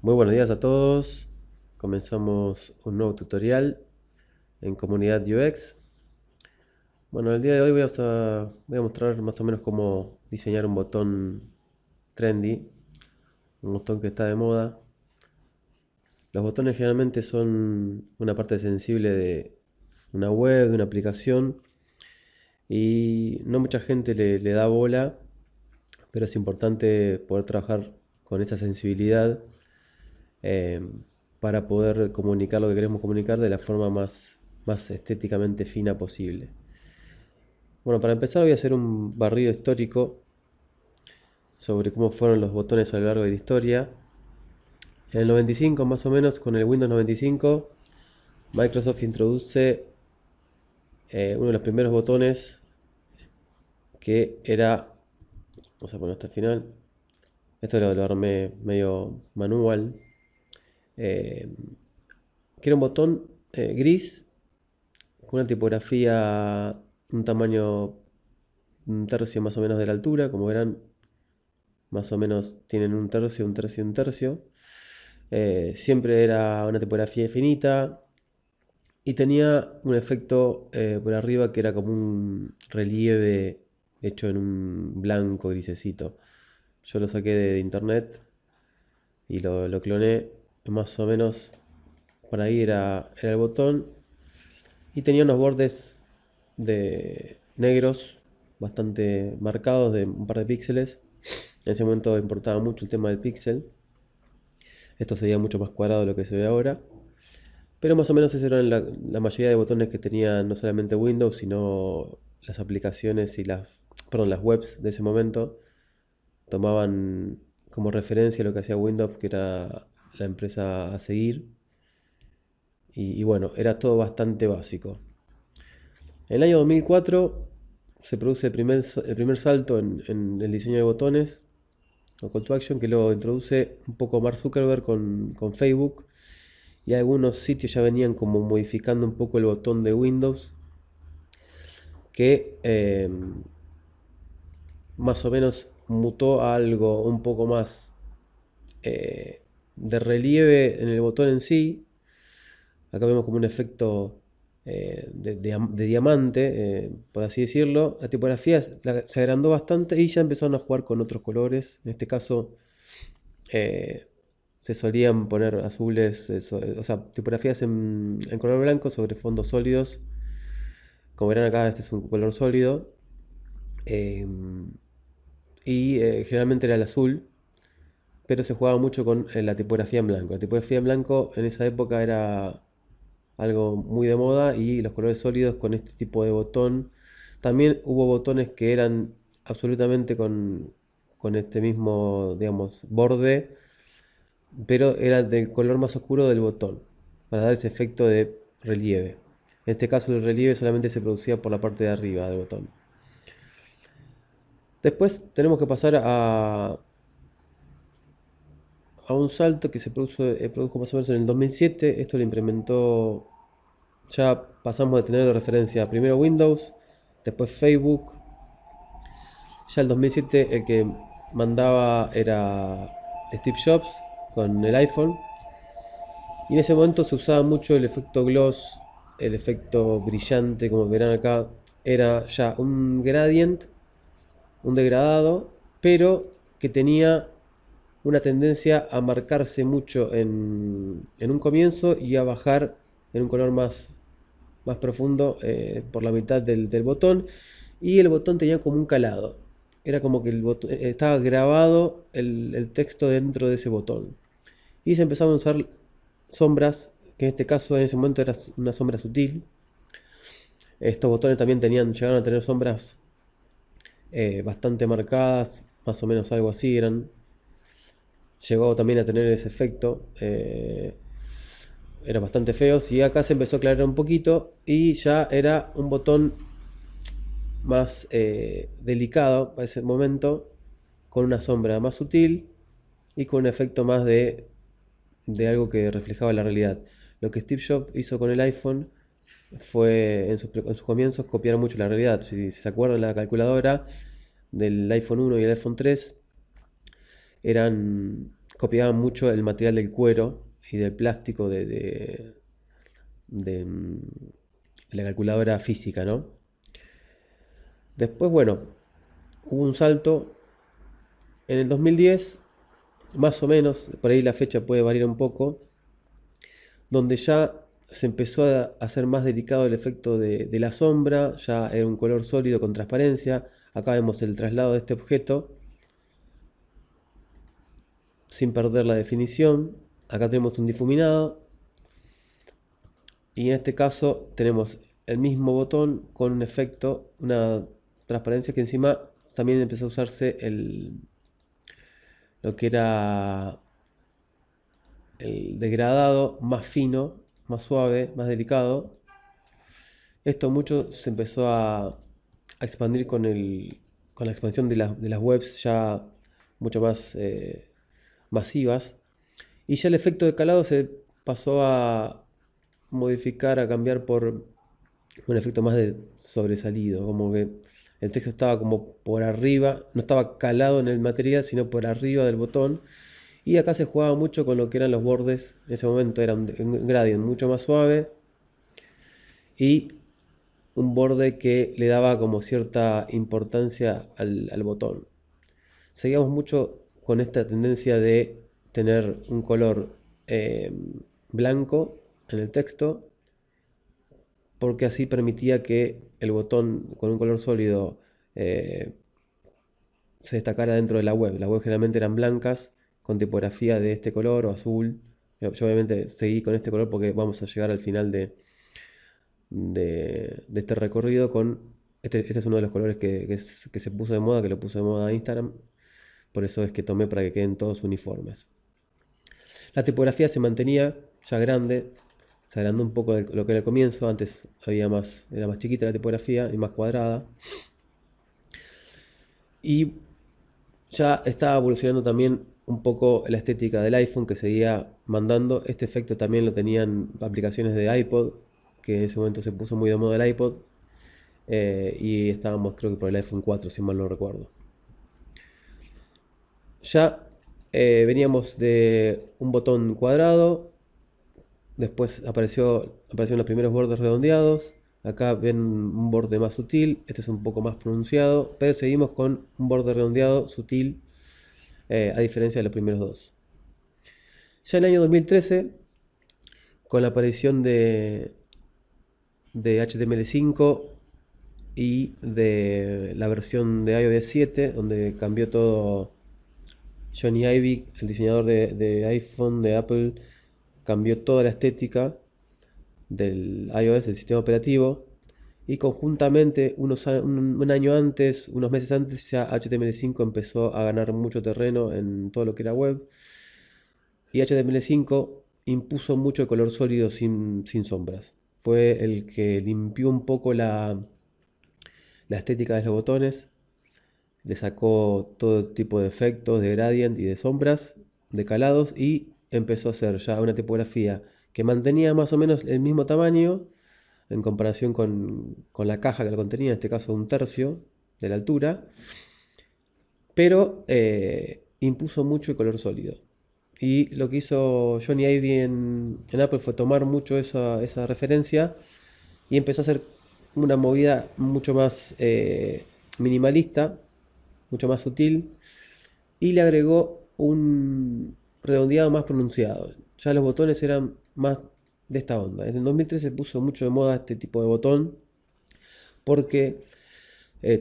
Muy buenos días a todos. Comenzamos un nuevo tutorial en Comunidad UX. Bueno, el día de hoy voy a mostrar más o menos cómo diseñar un botón trendy, un botón que está de moda. Los botones generalmente son una parte sensible de una web, de una aplicación, y no mucha gente le da bola, pero es importante poder trabajar con esa sensibilidad eh, para poder comunicar lo que queremos comunicar de la forma más estéticamente fina posible. Bueno, para empezar voy a hacer un barrido histórico sobre cómo fueron los botones a lo largo de la historia. En el 95, más o menos, con el Windows 95, Microsoft introduce uno de los primeros botones que era, vamos a poner hasta el final, esto lo armé medio manual, eh, que era un botón gris con una tipografía, un tamaño, un tercio más o menos de la altura. Como verán, más o menos tienen un tercio, un tercio, un tercio. Siempre era una tipografía infinita y tenía un efecto por arriba que era como un relieve hecho en un blanco grisecito. Yo lo saqué de internet y lo cloné. Más o menos por ahí era el botón, y tenía unos bordes de negros bastante marcados de un par de píxeles. En ese momento importaba mucho el tema del píxel. Esto se veía mucho más cuadrado de lo que se ve ahora. Pero más o menos eso eran la mayoría de botones que tenía no solamente Windows, sino las aplicaciones y las webs de ese momento tomaban como referencia lo que hacía Windows, que era la empresa a seguir. Y bueno, era todo bastante básico. En el año 2004 se produce el primer salto en el diseño de botones o call to action, que lo introduce un poco Mark Zuckerberg con Facebook, y algunos sitios ya venían como modificando un poco el botón de Windows, que más o menos mutó a algo un poco más de relieve en el botón en sí. Acá vemos como un efecto de diamante, por así decirlo. La tipografía se agrandó bastante y ya empezaron a jugar con otros colores. En este caso eh, se solían poner azules, o sea, tipografías en color blanco sobre fondos sólidos. Como verán acá, este es un color sólido. eh, y generalmente era el azul, pero se jugaba mucho con la tipografía en blanco. La tipografía en blanco en esa época era algo muy de moda, y los colores sólidos con este tipo de botón. También hubo botones que eran absolutamente con este mismo, digamos, borde, pero era del color más oscuro del botón, para dar ese efecto de relieve. En este caso el relieve solamente se producía por la parte de arriba del botón. Después tenemos que pasar a un salto que se produjo más o menos en el 2007. Esto lo implementó. Ya pasamos de tener de referencia primero Windows, después Facebook. Ya el 2007 el que mandaba era Steve Jobs con el iPhone. Y en ese momento se usaba mucho el efecto gloss, el efecto brillante, como verán acá. Era ya un gradient, un degradado, pero que tenía una tendencia a marcarse mucho en un comienzo y a bajar en un color más profundo por la mitad del botón. Y el botón tenía como un calado. Era como que el botón, estaba grabado el texto dentro de ese botón. Y se empezaron a usar sombras, que en este caso en ese momento era una sombra sutil. Estos botones también llegaron a tener sombras bastante marcadas, más o menos algo así eran. Llegó también a tener ese efecto. Eran bastante feos, y acá se empezó a aclarar un poquito y ya era un botón más delicado para ese momento, con una sombra más sutil y con un efecto más de algo que reflejaba la realidad. Lo que Steve Jobs hizo con el iPhone fue en sus comienzos copiar mucho la realidad. Si se acuerdan, la calculadora del iPhone 1 y el iPhone 3 eran copiaban mucho el material del cuero y del plástico de la calculadora física, ¿no? Después, bueno, hubo un salto en el 2010, más o menos, por ahí la fecha puede variar un poco, donde ya se empezó a hacer más delicado el efecto de la sombra, ya era un color sólido con transparencia. Acá vemos el traslado de este objeto sin perder la definición. Acá tenemos un difuminado y en este caso tenemos el mismo botón con un efecto, una transparencia, que encima también empezó a usarse lo que era el degradado más fino, más suave, más delicado. Esto mucho se empezó a expandir con la expansión de las webs ya mucho más masivas. Y ya el efecto de calado se pasó a modificar, a cambiar por un efecto más de sobresalido, como que el texto estaba como por arriba, no estaba calado en el material, sino por arriba del botón. Y acá se jugaba mucho con lo que eran los bordes. En ese momento era un gradient mucho más suave y un borde que le daba como cierta importancia al botón. Seguíamos mucho con esta tendencia de tener un color eh, blanco en el texto, porque así permitía que el botón con un color sólido eh, se destacara dentro de la web. Las webs generalmente eran blancas, con tipografía de este color o azul. Yo obviamente seguí con este color porque vamos a llegar al final de este recorrido con... Este es uno de los colores que se puso de moda, que lo puso de moda Instagram. Por eso es que tomé para que queden todos uniformes. La tipografía se mantenía ya grande, se agrandó un poco de lo que era el comienzo. Antes era más chiquita la tipografía y más cuadrada. Y ya estaba evolucionando también un poco la estética del iPhone, que seguía mandando. Este efecto también lo tenían aplicaciones de iPod, que en ese momento se puso muy de moda el iPod. Y estábamos, creo que por el iPhone 4, si mal no recuerdo. Ya veníamos de un botón cuadrado, después aparecieron los primeros bordes redondeados. Acá ven un borde más sutil, este es un poco más pronunciado, pero seguimos con un borde redondeado sutil, a diferencia de los primeros dos. Ya en el año 2013, con la aparición de HTML5 y de la versión de iOS 7, donde cambió todo. Johnny Ive, el diseñador de iPhone, de Apple, cambió toda la estética del iOS, del sistema operativo, y conjuntamente un año antes, unos meses antes, ya HTML5 empezó a ganar mucho terreno en todo lo que era web, y HTML5 impuso mucho el color sólido sin sombras. Fue el que limpió un poco la estética de los botones, le sacó todo tipo de efectos, de gradient y de sombras, de calados, y empezó a hacer ya una tipografía que mantenía más o menos el mismo tamaño en comparación con la caja que lo contenía, en este caso un tercio de la altura, pero impuso mucho el color sólido. Y lo que hizo Johnny Ive en Apple fue tomar mucho esa referencia y empezó a hacer una movida mucho más minimalista, mucho más sutil, y le agregó un redondeado más pronunciado. Ya los botones eran más de esta onda. En el 2013 se puso mucho de moda este tipo de botón porque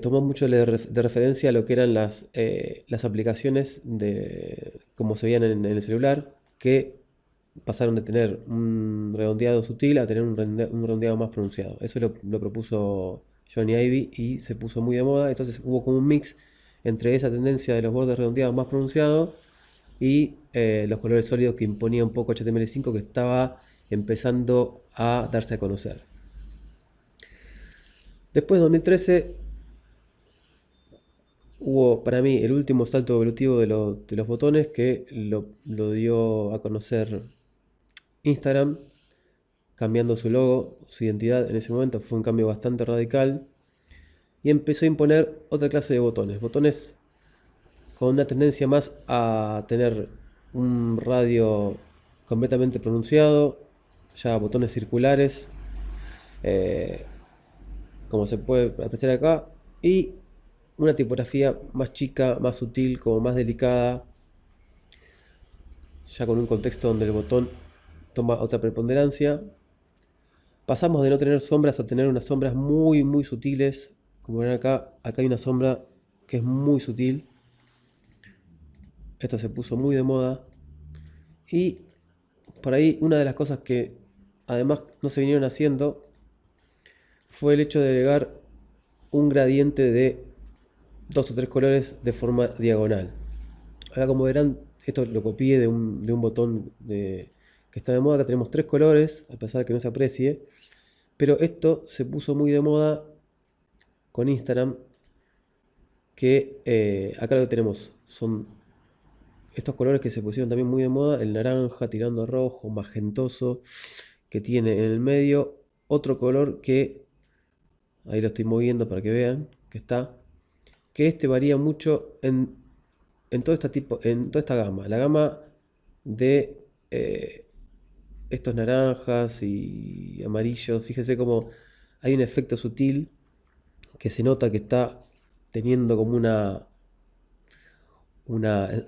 tomó mucho de referencia a lo que eran las aplicaciones como se veían en el celular, que pasaron de tener un redondeado sutil a tener un redondeado más pronunciado. Eso lo propuso Johnny Ive y se puso muy de moda. Entonces hubo como un mix entre esa tendencia de los bordes redondeados más pronunciados y los colores sólidos que imponía un poco HTML5, que estaba empezando a darse a conocer. Después de 2013 hubo para mí el último salto evolutivo de los botones, que lo dio a conocer Instagram, cambiando su logo, su identidad. En ese momento fue un cambio bastante radical y empezó a imponer otra clase de botones con una tendencia más a tener un radio completamente pronunciado, ya botones circulares, eh, como se puede apreciar acá, y una tipografía más chica, más sutil, como más delicada, ya con un contexto donde el botón toma otra preponderancia. Pasamos de no tener sombras a tener unas sombras muy muy sutiles, como ven acá, acá hay una sombra que es muy sutil. Esto se puso muy de moda. Y por ahí una de las cosas que además no se vinieron haciendo fue el hecho de agregar un gradiente de dos o tres colores de forma diagonal. Acá como verán, esto lo copié de un botón que está de moda. Acá tenemos tres colores, a pesar de que no se aprecie. Pero esto se puso muy de moda con Instagram, que acá lo que tenemos son estos colores que se pusieron también muy de moda, el naranja tirando a rojo, magentoso, que tiene en el medio otro color que, ahí lo estoy moviendo para que vean, que este varía mucho en todo este tipo, en toda esta gama. La gama de estos naranjas y amarillos, fíjense cómo hay un efecto sutil que se nota que está teniendo como una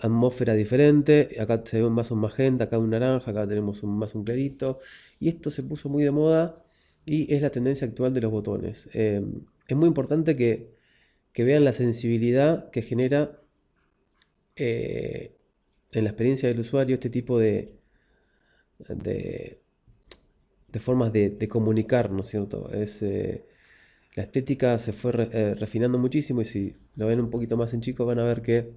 atmósfera diferente. Acá se ve más un magenta, acá un naranja, acá tenemos más un clarito. Y esto se puso muy de moda y es la tendencia actual de los botones. Es muy importante que vean la sensibilidad que genera eh, en la experiencia del usuario este tipo de, de formas de comunicar, ¿no es cierto? La estética se fue refinando muchísimo y si lo ven un poquito más en chico van a ver que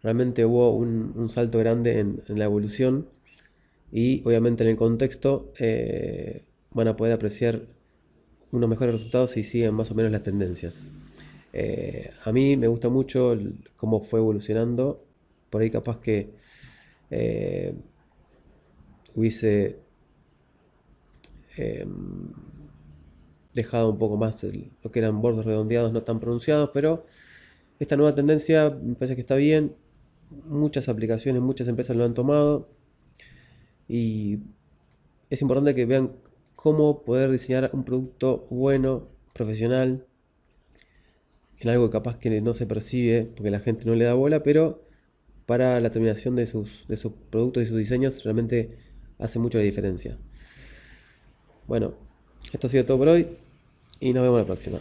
realmente hubo un salto grande en la evolución y obviamente en el contexto van a poder apreciar unos mejores resultados si siguen más o menos las tendencias. A mí me gusta mucho cómo fue evolucionando. Por ahí capaz que eh, hubiese eh, dejado un poco más lo que eran bordes redondeados no tan pronunciados, pero esta nueva tendencia me parece que está bien. Muchas aplicaciones, muchas empresas lo han tomado y es importante que vean cómo poder diseñar un producto bueno, profesional, en algo que capaz que no se percibe porque la gente no le da bola, pero para la terminación de sus productos y sus diseños realmente hace mucho la diferencia. Bueno, esto ha sido todo por hoy y nos vemos la próxima.